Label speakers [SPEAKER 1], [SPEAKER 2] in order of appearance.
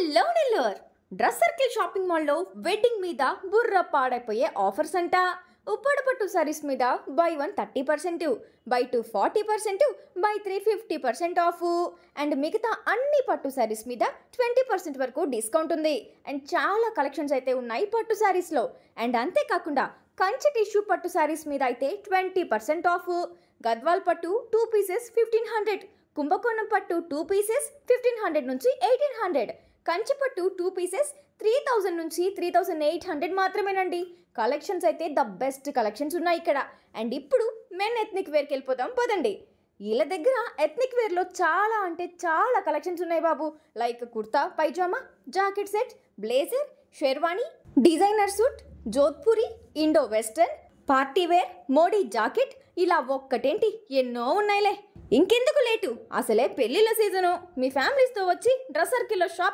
[SPEAKER 1] Hello Nellore dress circle shopping మాల్లో wedding మీద బుర్ర పాడైపోయే ఆఫర్స్ అంట. ఉప్పడి పట్టు సారీస్ మీద by 1 30%, by 2 40%, by 3 50% of and మిగతా అన్ని పట్టు సారీస్ మీద 20% వరకు డిస్కౌంట్ ఉంది. అండ్ చాలా కలెక్షన్స్ అయితే ఉన్నాయి పట్టు సారీస్లో. అండ్ అంతేకాకుండా కంచి టిష్యూ పట్టు సారీస్ మీద అయితే 20% ఆఫ్. గద్వాల్ పట్టు 2 పీసెస్ 1500, కుంభకోణం పట్టు 2 పీసెస్ 1500 నుంచి 1800, కంచి పట్టు 2 పీసెస్ 3000 నుంచి 3800 మాత్రమేనండి. కలెక్షన్స్ అయితే ద బెస్ట్ కలెక్షన్స్ ఉన్నాయి ఇక్కడ. అండ్ ఇప్పుడు మెన్ ఎథ్నిక్ వేర్కి వెళ్ళిపోదాం పదండి. వీళ్ళ దగ్గర ఎథ్నిక్ వేర్లో చాలా అంటే చాలా కలెక్షన్స్ ఉన్నాయి బాబు. Like kurta pyjama, jacket set, blazer, sherwani, designer suit, Jodhpuri, Indo western, party wear, Modi jacket, ఇలా ఒక్కటేంటి ఎన్నో ఉన్నాయిలే. ఇంకెందుకు లేటు, అసలే పెళ్లిళ్ళ సీజను. మీ ఫ్యామిలీస్తో వచ్చి డ్రెస్ సర్కిల్లో షాప్